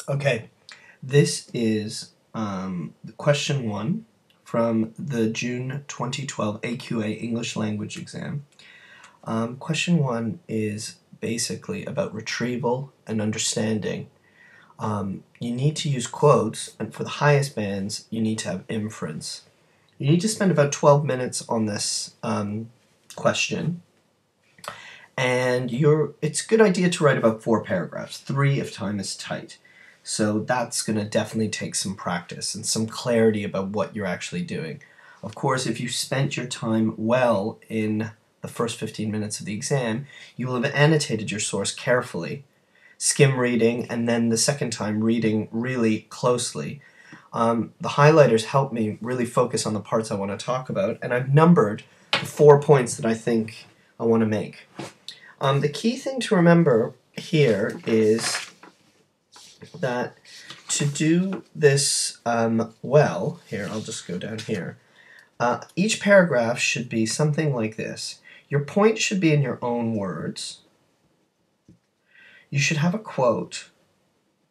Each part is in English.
Okay, this is question 1 from the June 2012 AQA English language exam. Question 1 is basically about retrieval and understanding. You need to use quotes, and for the highest bands, you need to have inference. You need to spend about 12 minutes on this question. And it's a good idea to write about 4 paragraphs, 3 if time is tight. So that's going to definitely take some practice and some clarity about what you're actually doing. Of course, if you spent your time well in the first 15 minutes of the exam, you will have annotated your source carefully, skim reading, and then the second time reading really closely. The highlighters help me really focus on the parts I want to talk about, and I've numbered the 4 points that I think I want to make. The key thing to remember here is that to do this well, here, I'll just go down here, each paragraph should be something like this. Your point should be in your own words. You should have a quote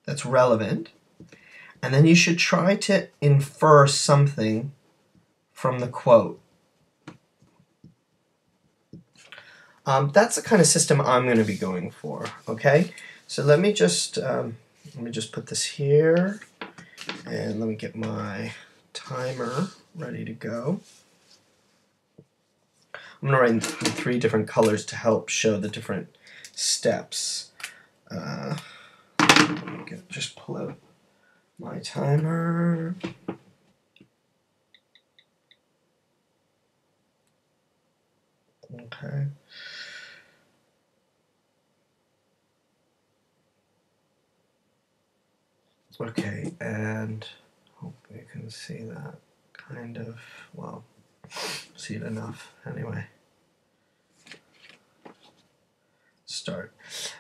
that's relevant, and then you should try to infer something from the quote. That's the kind of system I'm going to be going for, okay? So let me just put this here, and let me get my timer ready to go. I'm going to write in 3 different colors to help show the different steps. Let me just pull out my timer. Okay. Okay, and hope you can see that kind of, well, see it enough anyway. Start.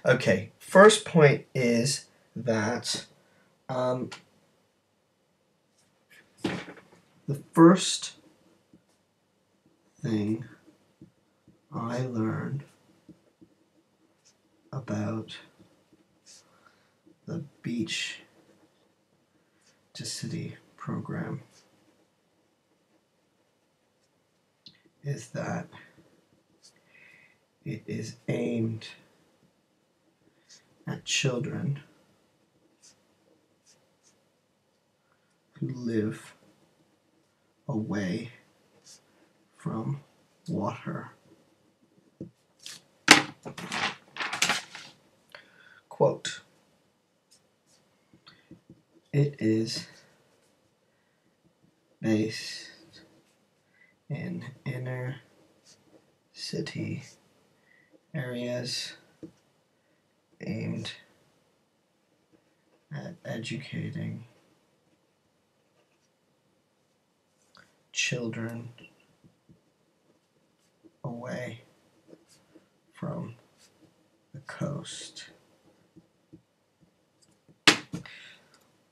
Okay, first point is that the first thing I learned about the beach to city program is that it is aimed at children who live away from water. Quote, it is based in inner city areas aimed at educating children away from the coast.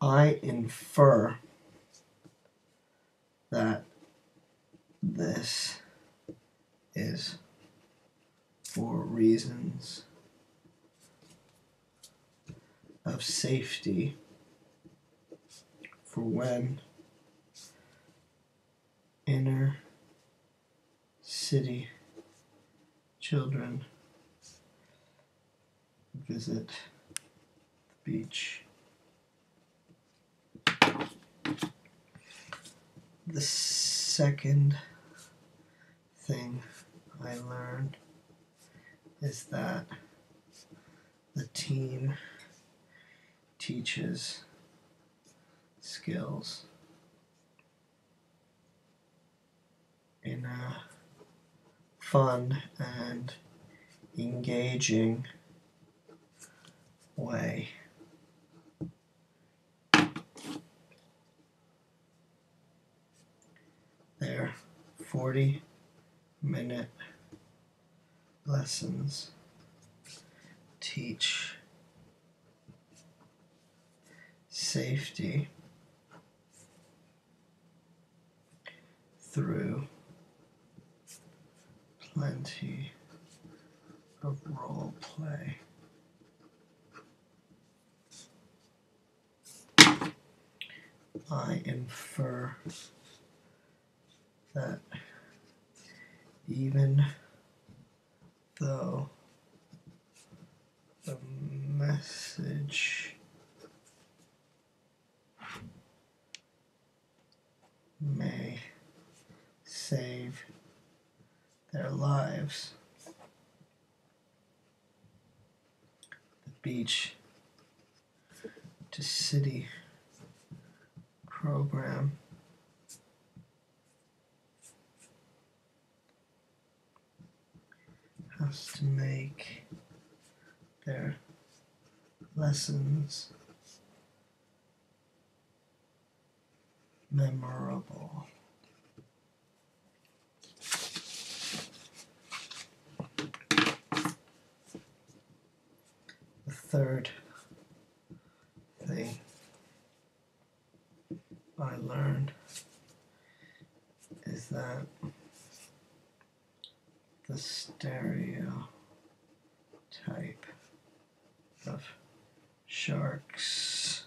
I infer that this is for reasons of safety for when inner city children visit the beach. The second thing I learned is that the team teaches skills in a fun and engaging way. Their 40-minute lessons teach safety through plenty of role play. I infer that even though the message may save their lives, the beach to city program has to make their lessons memorable. The third thing I learned is that the stereotype of sharks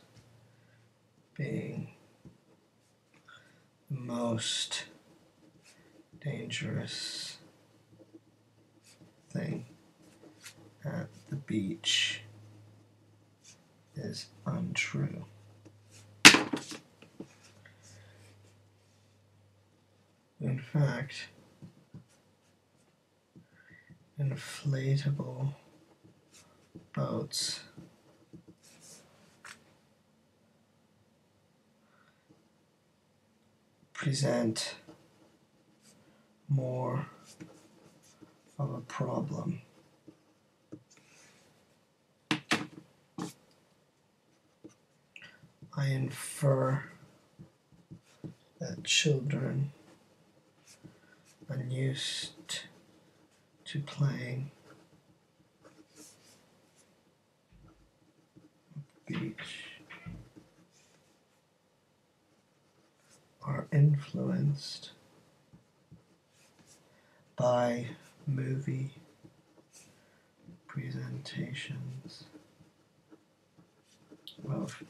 being the most dangerous thing at the beach is untrue. In fact, inflatable boats present more of a problem. I infer that children unused to playing beach are influenced by movie presentations of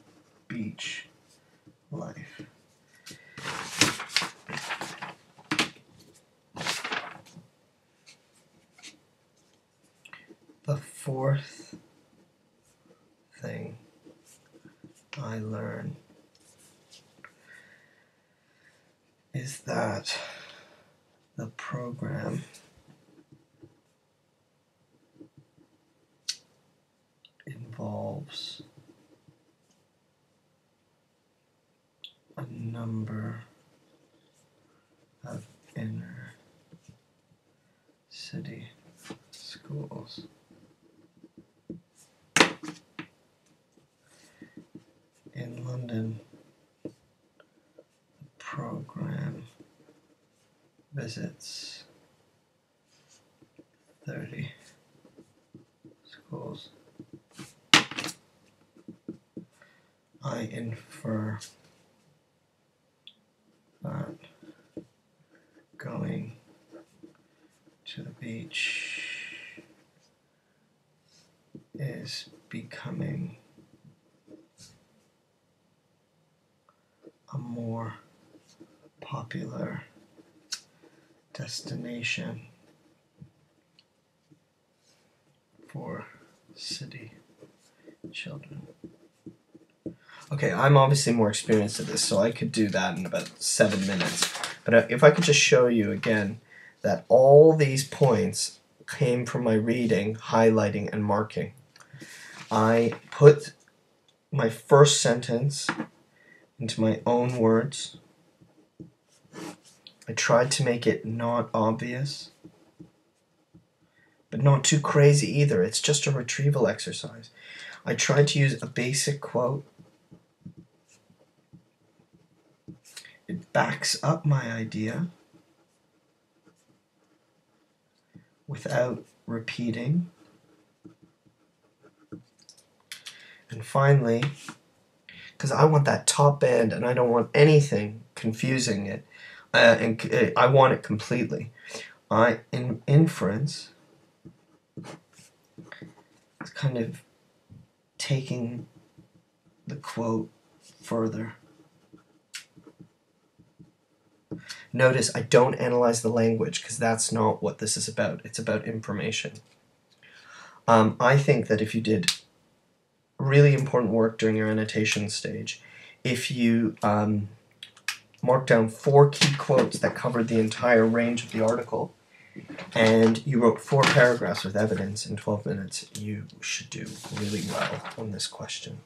beach life. The fourth thing I learned is that the program involves a number of inner city schools. In London, the program visits 30 schools. I infer that going to the beach is becoming a more popular destination for city children. Okay, I'm obviously more experienced at this, so I could do that in about 7 minutes. But if I could just show you again that all these points came from my reading, highlighting, and marking. I put my first sentence into my own words. I tried to make it not obvious, but not too crazy either. It's just a retrieval exercise. I tried to use a basic quote. It backs up my idea without repeating. And finally, because I want that top end and I don't want anything confusing it, and I want it completely. In inference, it's kind of taking the quote further. Notice I don't analyze the language because that's not what this is about. It's about information. I think that if you did really important work during your annotation stage, if you marked down 4 key quotes that covered the entire range of the article, and you wrote 4 paragraphs with evidence in 12 minutes, you should do really well on this question.